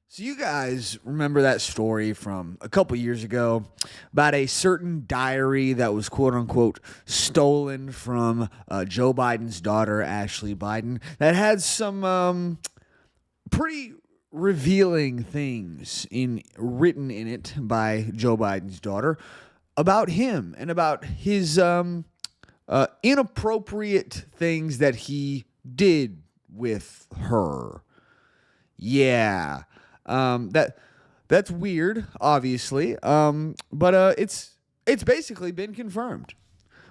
So you guys remember that story from a couple years ago about a certain diary that was quote unquote stolen from Joe Biden's daughter, Ashley Biden, that had some pretty revealing things written in it by Joe Biden's daughter about him and about his inappropriate things that he did with her. Yeah. That's weird, obviously. But it's basically been confirmed.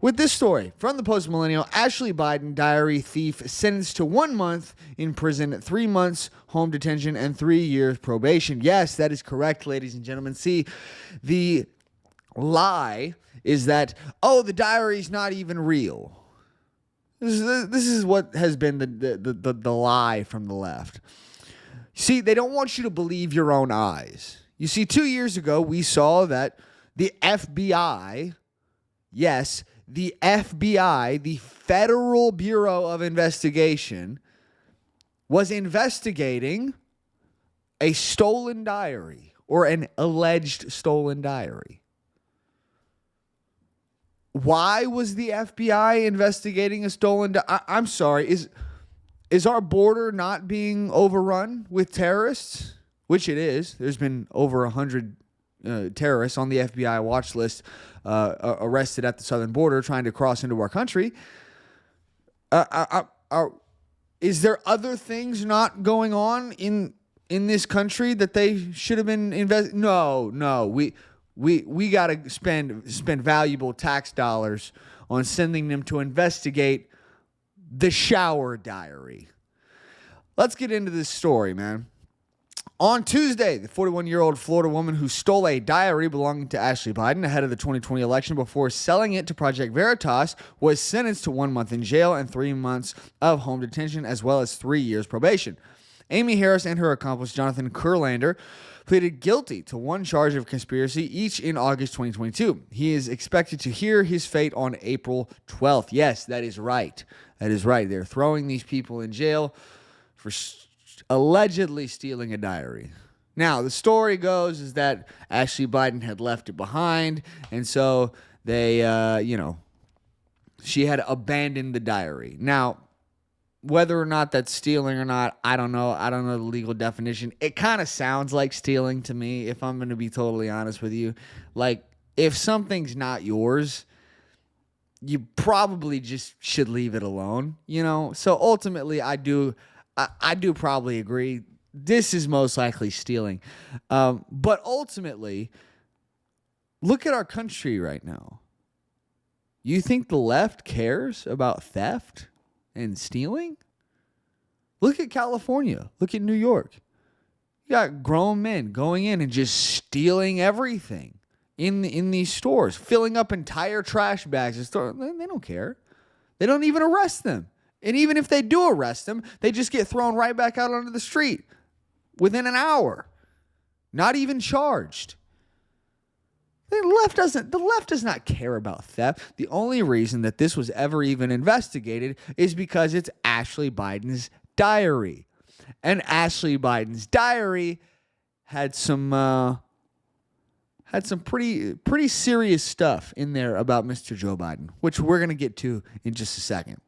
With this story from the Post Millennial, Ashley Biden, diary thief, sentenced to 1 month in prison, 3 months home detention, and 3 years probation. Yes, that is correct, ladies and gentlemen. See, the lie is that, oh, the diary's not even real. This is what has been the lie from the left. See, they don't want you to believe your own eyes. You see, 2 years ago, we saw that the FBI, yes, the FBI, the Federal Bureau of Investigation, was investigating a stolen diary or an alleged stolen diary. Why was the FBI investigating a stolen diary? I'm sorry, Is our border not being overrun with terrorists? Which it is. There's been over 100 terrorists on the FBI watch list arrested at the southern border trying to cross into our country. Is there other things not going on in this country that they should have been investing? No. We got to spend valuable tax dollars on sending them to investigate the shower diary. Let's get into this story, man. On Tuesday, the 41-year-old Florida woman who stole a diary belonging to Ashley Biden ahead of the 2020 election before selling it to Project Veritas was sentenced to 1 month in jail and 3 months of home detention, as well as 3 years probation. Amy Harris and her accomplice, Jonathan Kurlander, pleaded guilty to one charge of conspiracy, each in August 2022. He is expected to hear his fate on April 12th. Yes, that is right. That is right. They're throwing these people in jail for allegedly stealing a diary. Now, the story goes is that Ashley Biden had left it behind, and so they, she had abandoned the diary. Now, whether or not that's stealing or not, I don't know. I don't know the legal definition. It kind of sounds like stealing to me, if I'm going to be totally honest with you. Like, if something's not yours, you probably just should leave it alone, So ultimately, I do probably agree. This is most likely stealing. But ultimately, look at our country right now. You think the left cares about theft and stealing? Look at California. Look at New York. You got grown men going in and just stealing everything in these stores, filling up entire trash bags. They don't care. They don't even arrest them. And even if they do arrest them, they just get thrown right back out onto the street within an hour. Not even charged. The left does not care about theft. The only reason that this was ever even investigated is because it's Ashley Biden's diary. And Ashley Biden's diary had some pretty serious stuff in there about Mr. Joe Biden, which we're going to get to in just a second.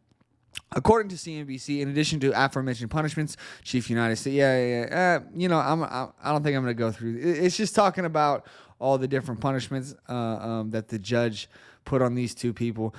According to CNBC, in addition to aforementioned punishments, Chief United States, I don't think I'm going to go through. It's just talking about all the different punishments that the judge put on these two people.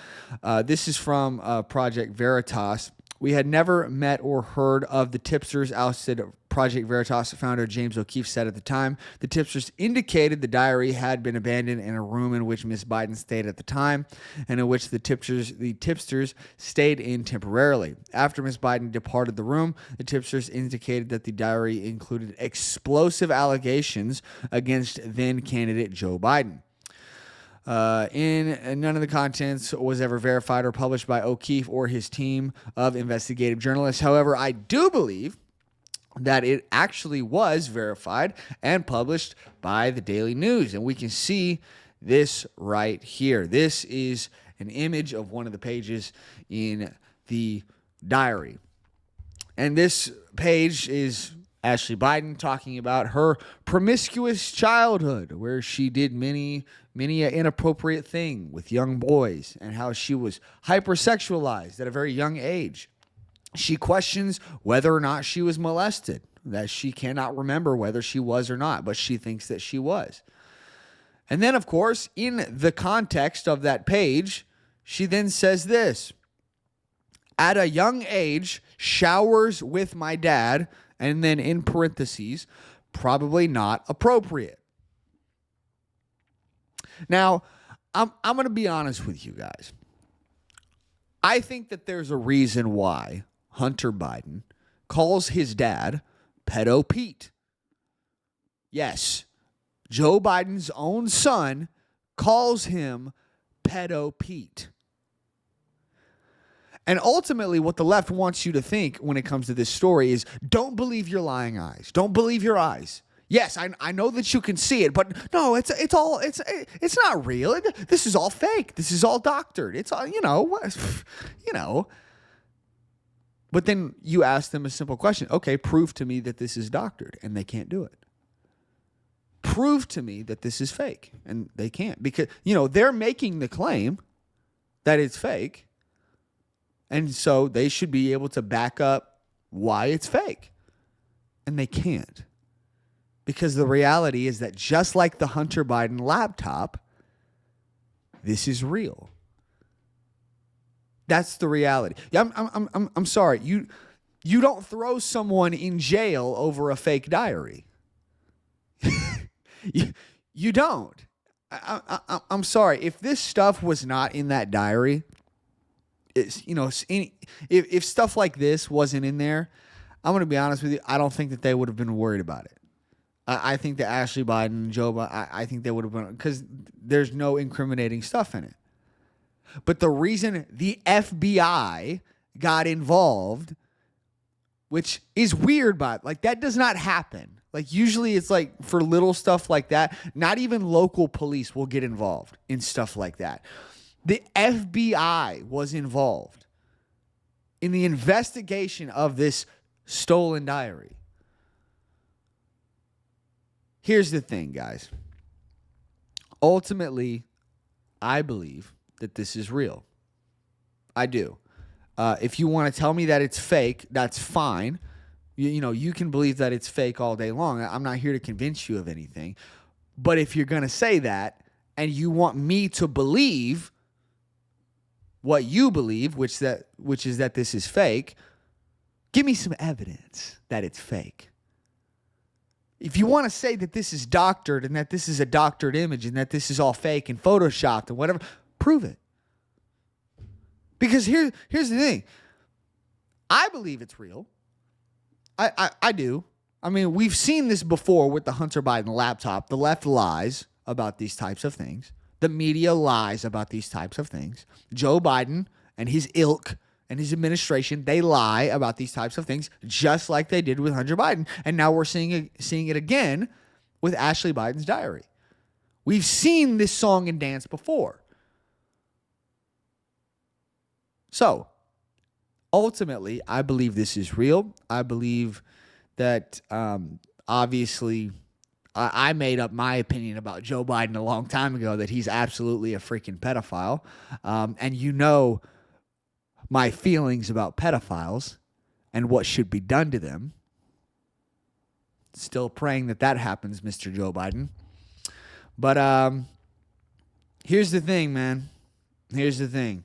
This is from Project Veritas. We had never met or heard of the tipsters, ousted Project Veritas founder James O'Keefe said at the time. The tipsters indicated the diary had been abandoned in a room in which Miss Biden stayed at the time, and in which the tipsters stayed in temporarily. After Miss Biden departed the room, the tipsters indicated that the diary included explosive allegations against then-candidate Joe Biden. None of the contents was ever verified or published by O'Keefe or his team of investigative journalists. However, I do believe that it actually was verified and published by the Daily News. And we can see this right here. This is an image of one of the pages in the diary. And this page is Ashley Biden talking about her promiscuous childhood, where she did many inappropriate thing with young boys, and how she was hypersexualized at a very young age. She questions whether or not she was molested, that she cannot remember whether she was or not, but she thinks that she was. And then, of course, in the context of that page, she then says this: at a young age, showers with my dad, and then in parentheses, probably not appropriate. Now, I'm going to be honest with you guys. I think that there's a reason why Hunter Biden calls his dad Pedo Pete. Yes, Joe Biden's own son calls him Pedo Pete. And ultimately, what the left wants you to think when it comes to this story is, don't believe your lying eyes. Don't believe your eyes. Yes, I know that you can see it, but no, it's not real. This is all fake. This is all doctored. It's all, you know. But then you ask them a simple question. Okay, prove to me that this is doctored, and they can't do it. Prove to me that this is fake, and they can't, because they're making the claim that it's fake. And so they should be able to back up why it's fake. And they can't. Because the reality is that just like the Hunter Biden laptop, this is real. That's the reality. I'm sorry. You don't throw someone in jail over a fake diary. You don't. I'm sorry. If this stuff was not in that diary, if stuff like this wasn't in there, I'm going to be honest with you, I don't think that they would have been worried about it. I think that Ashley Biden and Joe Biden, I think they would have been, because there's no incriminating stuff in it. But the reason the FBI got involved, which is weird, but that does not happen. Usually it's for little stuff like that, not even local police will get involved in stuff like that. The FBI was involved in the investigation of this stolen diary. Here's the thing, guys. Ultimately, I believe that this is real. I do. If you want to tell me that it's fake, that's fine. You can believe that it's fake all day long. I'm not here to convince you of anything. But if you're going to say that and you want me to believe what you believe, which is that this is fake, give me some evidence that it's fake. If you want to say that this is doctored and that this is a doctored image and that this is all fake and photoshopped and whatever, prove it. Because here's the thing. I believe it's real. I do. I mean, we've seen this before with the Hunter Biden laptop. The left lies about these types of things. The media lies about these types of things. Joe Biden and his ilk and his administration, they lie about these types of things, just like they did with Hunter Biden. And now we're seeing it again with Ashley Biden's diary. We've seen this song and dance before. So, ultimately, I believe this is real. I believe that, obviously, I made up my opinion about Joe Biden a long time ago, that he's absolutely a freaking pedophile. And my feelings about pedophiles and what should be done to them. Still praying that happens, Mr. Joe Biden. But here's the thing, man. Here's the thing.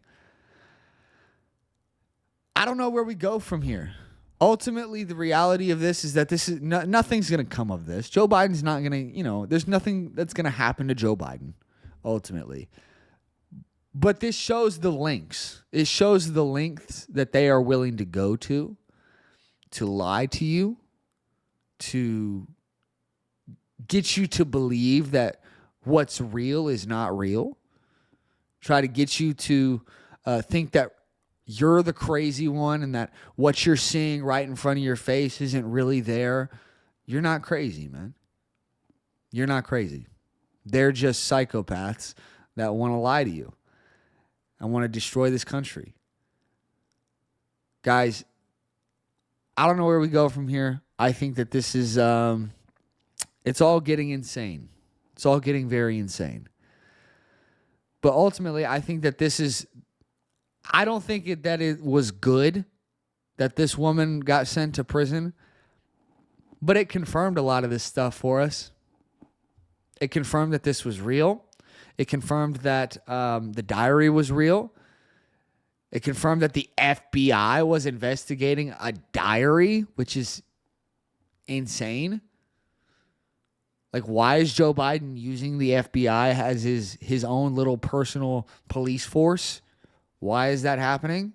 I don't know where we go from here. Ultimately, the reality of this is that nothing's going to come of this. Joe Biden's not going to, there's nothing that's going to happen to Joe Biden, ultimately. But this shows the lengths. It shows the lengths that they are willing to go to lie to you, to get you to believe that what's real is not real. Try to get you to think that you're the crazy one and that what you're seeing right in front of your face isn't really there. You're not crazy, man. You're not crazy. They're just psychopaths that want to lie to you and want to destroy this country. Guys, I don't know where we go from here. I think that this is it's all getting insane. It's all getting very insane. But ultimately, I think that this is, I don't think that it was good that this woman got sent to prison, but it confirmed a lot of this stuff for us. It confirmed that this was real. It confirmed that the diary was real. It confirmed that the FBI was investigating a diary, which is insane. Like, why is Joe Biden using the FBI as his own little personal police force? Why is that happening?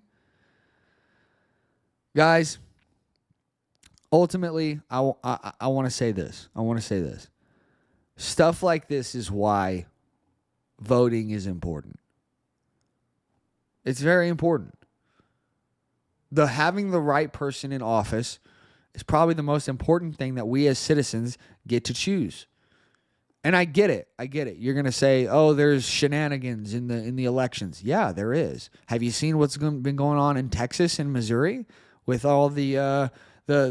Guys, ultimately, I want to say this. I want to say this. Stuff like this is why voting is important. It's very important. Having the right person in office is probably the most important thing that we as citizens get to choose. And I get it. I get it. You're going to say, "Oh, there's shenanigans in the elections." Yeah, there is. Have you seen what's been going on in Texas and Missouri with all the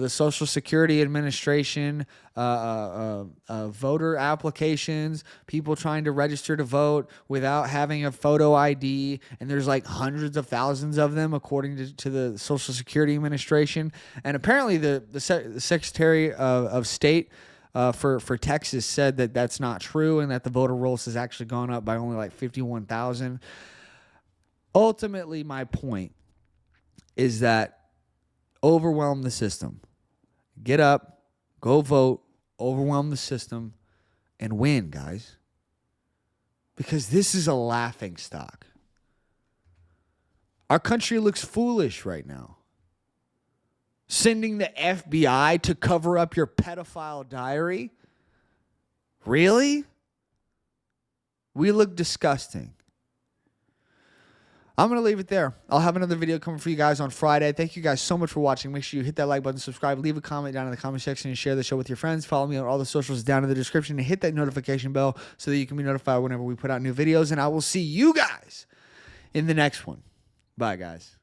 Social Security Administration voter applications, people trying to register to vote without having a photo ID, and there's like hundreds of thousands of them according to the Social Security Administration. And apparently the Secretary of State for Texas said that that's not true and that the voter rolls has actually gone up by only like 51,000. Ultimately, my point is that overwhelm the system. Get up, go vote, overwhelm the system, and win, guys. Because this is a laughing stock. Our country looks foolish right now. Sending the FBI to cover up your pedophile diary? Really? We look disgusting. I'm going to leave it there. I'll have another video coming for you guys on Friday. Thank you guys so much for watching. Make sure you hit that like button, subscribe, leave a comment down in the comment section, and share the show with your friends. Follow me on all the socials down in the description, and hit that notification bell so that you can be notified whenever we put out new videos. And I will see you guys in the next one. Bye, guys.